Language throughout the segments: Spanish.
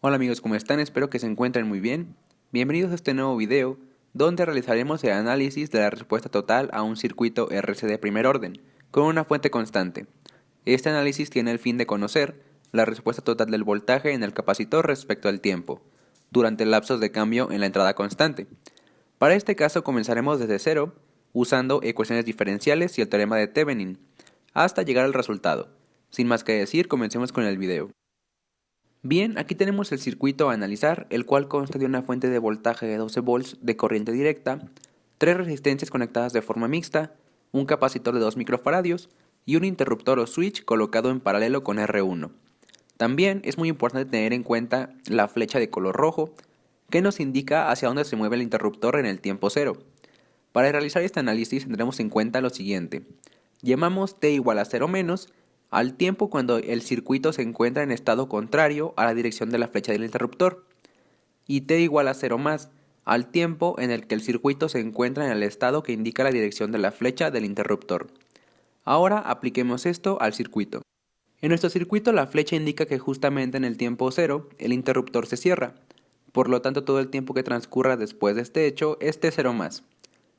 Hola amigos, ¿cómo están? Espero que se encuentren muy bien. Bienvenidos a este nuevo video, donde realizaremos el análisis de la respuesta total a un circuito RC de primer orden, con una fuente constante. Este análisis tiene el fin de conocer la respuesta total del voltaje en el capacitor respecto al tiempo, durante lapsos de cambio en la entrada constante. Para este caso comenzaremos desde cero, usando ecuaciones diferenciales y el teorema de Thevenin, hasta llegar al resultado. Sin más que decir, comencemos con el video. Bien, aquí tenemos el circuito a analizar, el cual consta de una fuente de voltaje de 12 volts de corriente directa, tres resistencias conectadas de forma mixta, un capacitor de 2 microfaradios y un interruptor o switch colocado en paralelo con R1. También es muy importante tener en cuenta la flecha de color rojo, que nos indica hacia dónde se mueve el interruptor en el tiempo cero. Para realizar este análisis tendremos en cuenta lo siguiente. Llamamos t igual a 0 menos al tiempo cuando el circuito se encuentra en estado contrario a la dirección de la flecha del interruptor, y t igual a 0 más al tiempo en el que el circuito se encuentra en el estado que indica la dirección de la flecha del interruptor. Ahora apliquemos esto al circuito. En nuestro circuito la flecha indica que justamente en el tiempo cero el interruptor se cierra, por lo tanto todo el tiempo que transcurra después de este hecho es t0 más,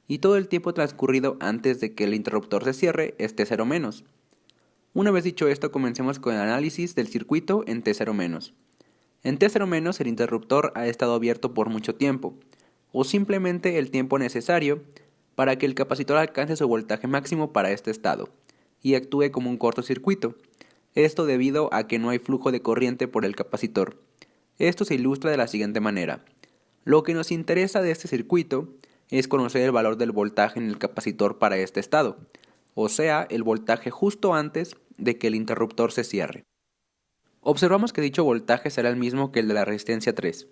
y todo el tiempo transcurrido antes de que el interruptor se cierre es t0 menos. Una vez dicho esto, comencemos con el análisis del circuito en T0-. En T0- el interruptor ha estado abierto por mucho tiempo, o simplemente el tiempo necesario para que el capacitor alcance su voltaje máximo para este estado, y actúe como un cortocircuito. Esto debido a que no hay flujo de corriente por el capacitor. Esto se ilustra de la siguiente manera. Lo que nos interesa de este circuito es conocer el valor del voltaje en el capacitor para este estado, o sea, el voltaje justo antes de que el interruptor se cierre. Observamos que dicho voltaje será el mismo que el de la resistencia 3.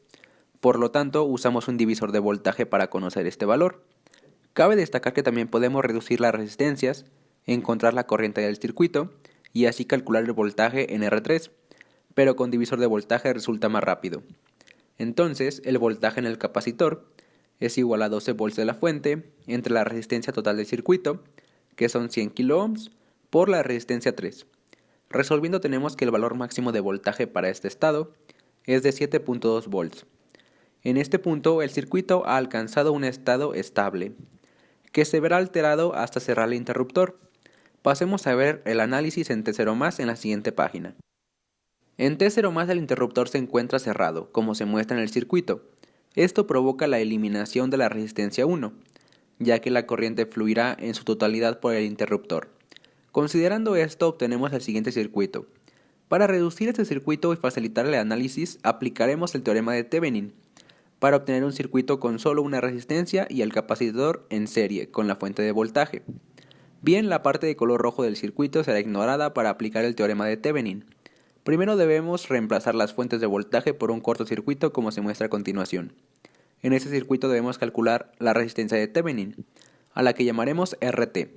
Por lo tanto, usamos un divisor de voltaje para conocer este valor. Cabe destacar que también podemos reducir las resistencias, encontrar la corriente del circuito y así calcular el voltaje en R3, pero con divisor de voltaje resulta más rápido. Entonces, el voltaje en el capacitor es igual a 12 volts de la fuente entre la resistencia total del circuito, que son 100 kΩ, por la resistencia 3. Resolviendo tenemos que el valor máximo de voltaje para este estado es de 7.2 volts. En este punto el circuito ha alcanzado un estado estable, que se verá alterado hasta cerrar el interruptor. Pasemos a ver el análisis en T0+ en la siguiente página. En T0+ el interruptor se encuentra cerrado, como se muestra en el circuito. Esto provoca la eliminación de la resistencia 1, ya que la corriente fluirá en su totalidad por el interruptor. Considerando esto, obtenemos el siguiente circuito. Para reducir este circuito y facilitar el análisis, aplicaremos el teorema de Thevenin, para obtener un circuito con solo una resistencia y el capacitor en serie, con la fuente de voltaje. Bien, la parte de color rojo del circuito será ignorada para aplicar el teorema de Thevenin. Primero debemos reemplazar las fuentes de voltaje por un cortocircuito como se muestra a continuación. En este circuito debemos calcular la resistencia de Thevenin, a la que llamaremos RT.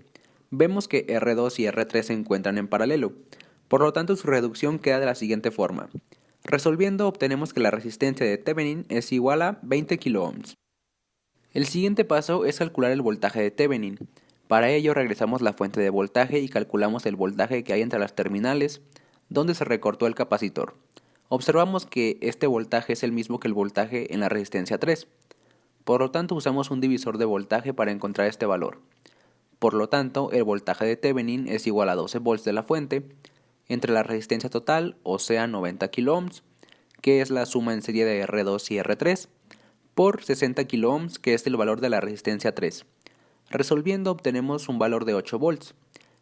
Vemos que R2 y R3 se encuentran en paralelo, por lo tanto su reducción queda de la siguiente forma. Resolviendo obtenemos que la resistencia de Thevenin es igual a 20 kΩ. El siguiente paso es calcular el voltaje de Thevenin. Para ello regresamos la fuente de voltaje y calculamos el voltaje que hay entre las terminales donde se recortó el capacitor. Observamos que este voltaje es el mismo que el voltaje en la resistencia 3. Por lo tanto usamos un divisor de voltaje para encontrar este valor. Por lo tanto, el voltaje de Thevenin es igual a 12 volts de la fuente entre la resistencia total, o sea 90 kΩ, que es la suma en serie de R2 y R3, por 60 kΩ, que es el valor de la resistencia 3. Resolviendo obtenemos un valor de 8 volts,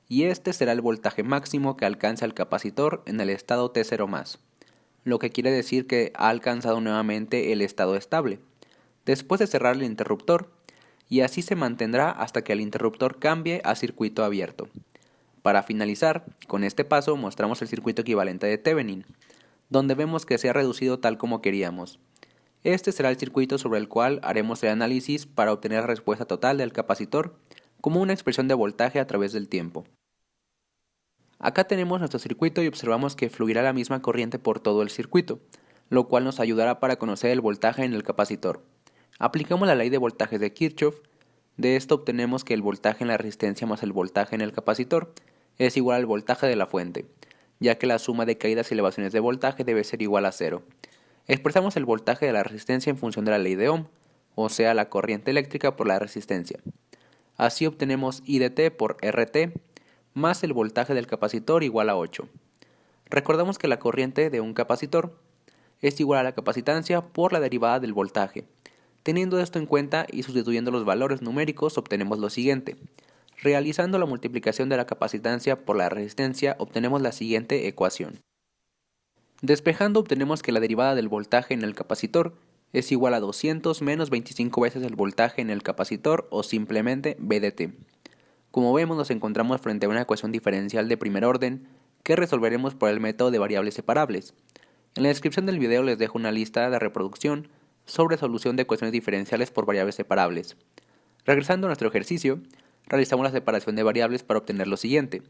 y este será el voltaje máximo que alcanza el capacitor en el estado T0+, lo que quiere decir que ha alcanzado nuevamente el estado estable, después de cerrar el interruptor, y así se mantendrá hasta que el interruptor cambie a circuito abierto. Para finalizar, con este paso mostramos el circuito equivalente de Thevenin, donde vemos que se ha reducido tal como queríamos. Este será el circuito sobre el cual haremos el análisis para obtener la respuesta total del capacitor como una expresión de voltaje a través del tiempo. Acá tenemos nuestro circuito y observamos que fluirá la misma corriente por todo el circuito, lo cual nos ayudará para conocer el voltaje en el capacitor. Aplicamos la ley de voltajes de Kirchhoff. De esto obtenemos que el voltaje en la resistencia más el voltaje en el capacitor es igual al voltaje de la fuente, ya que la suma de caídas y elevaciones de voltaje debe ser igual a 0. Expresamos el voltaje de la resistencia en función de la ley de Ohm, o sea, la corriente eléctrica por la resistencia. Así obtenemos I de t por RT más el voltaje del capacitor igual a 8. Recordamos que la corriente de un capacitor es igual a la capacitancia por la derivada del voltaje. Teniendo esto en cuenta y sustituyendo los valores numéricos obtenemos lo siguiente. Realizando la multiplicación de la capacitancia por la resistencia obtenemos la siguiente ecuación. Despejando obtenemos que la derivada del voltaje en el capacitor es igual a 200 menos 25 veces el voltaje en el capacitor o simplemente V de t. Como vemos nos encontramos frente a una ecuación diferencial de primer orden que resolveremos por el método de variables separables. En la descripción del video les dejo una lista de reproducción sobre solución de ecuaciones diferenciales por variables separables. Regresando a nuestro ejercicio, realizamos la separación de variables para obtener lo siguiente.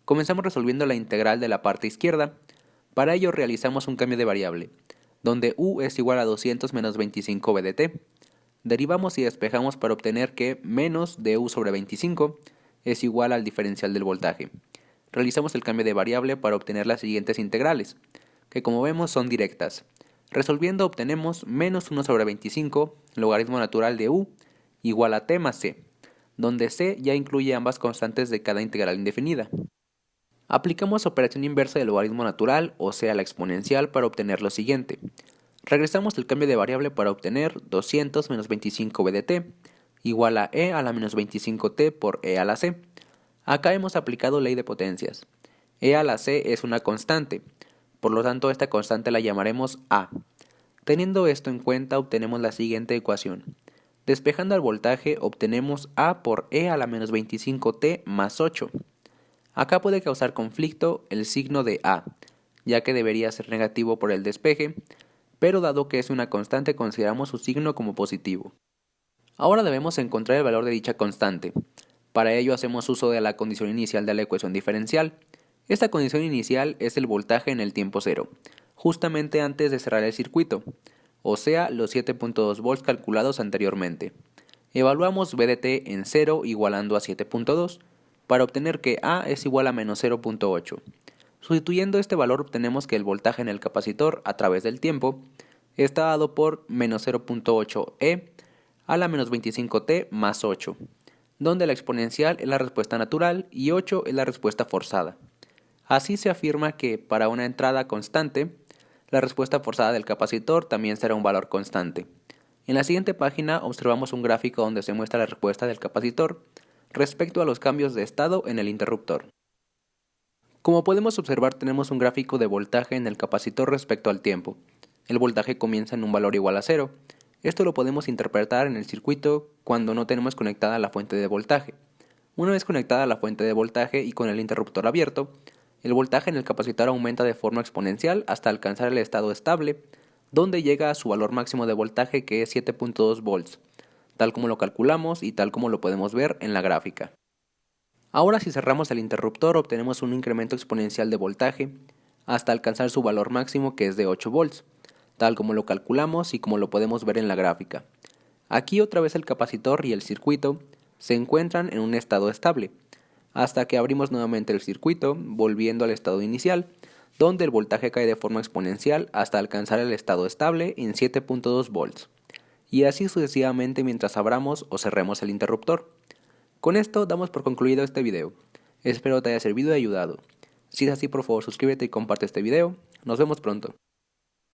Comenzamos resolviendo la integral de la parte izquierda. Para ello realizamos un cambio de variable, donde u es igual a 200 menos 25 v de t. Derivamos y despejamos para obtener que menos de u sobre 25 es igual al diferencial del voltaje. Realizamos el cambio de variable para obtener las siguientes integrales, que como vemos son directas. Resolviendo obtenemos menos 1 sobre 25, logaritmo natural de u, igual a t más c, donde c ya incluye ambas constantes de cada integral indefinida. Aplicamos operación inversa del logaritmo natural, o sea la exponencial, para obtener lo siguiente. Regresamos el cambio de variable para obtener 200 menos 25 v de t, igual a e a la menos 25t por e a la c. Acá hemos aplicado ley de potencias. E a la c es una constante, por lo tanto esta constante la llamaremos a. Teniendo esto en cuenta obtenemos la siguiente ecuación. Despejando el voltaje obtenemos a por e a la menos 25t más 8. Acá puede causar conflicto el signo de a, ya que debería ser negativo por el despeje, pero dado que es una constante consideramos su signo como positivo. Ahora debemos encontrar el valor de dicha constante. Para ello hacemos uso de la condición inicial de la ecuación diferencial. Esta condición inicial es el voltaje en el tiempo cero, justamente antes de cerrar el circuito, o sea los 7.2 volts calculados anteriormente. Evaluamos V de t en 0 igualando a 7.2 para obtener que A es igual a menos 0.8. Sustituyendo este valor obtenemos que el voltaje en el capacitor a través del tiempo está dado por menos 0.8 E a la menos 25t más 8, donde la exponencial es la respuesta natural y 8 es la respuesta forzada. Así se afirma que para una entrada constante, la respuesta forzada del capacitor también será un valor constante. En la siguiente página observamos un gráfico donde se muestra la respuesta del capacitor respecto a los cambios de estado en el interruptor. Como podemos observar tenemos un gráfico de voltaje en el capacitor respecto al tiempo. El voltaje comienza en un valor igual a 0. Esto lo podemos interpretar en el circuito cuando no tenemos conectada la fuente de voltaje. Una vez conectada la fuente de voltaje y con el interruptor abierto, el voltaje en el capacitor aumenta de forma exponencial hasta alcanzar el estado estable, donde llega a su valor máximo de voltaje que es 7.2 volts, tal como lo calculamos y tal como lo podemos ver en la gráfica. Ahora si cerramos el interruptor obtenemos un incremento exponencial de voltaje hasta alcanzar su valor máximo que es de 8 volts, tal como lo calculamos y como lo podemos ver en la gráfica. Aquí otra vez el capacitor y el circuito se encuentran en un estado estable, hasta que abrimos nuevamente el circuito volviendo al estado inicial, donde el voltaje cae de forma exponencial hasta alcanzar el estado estable en 7.2 volts. Y así sucesivamente mientras abramos o cerremos el interruptor. Con esto damos por concluido este video. Espero te haya servido y ayudado. Si es así, por favor suscríbete y comparte este video. Nos vemos pronto.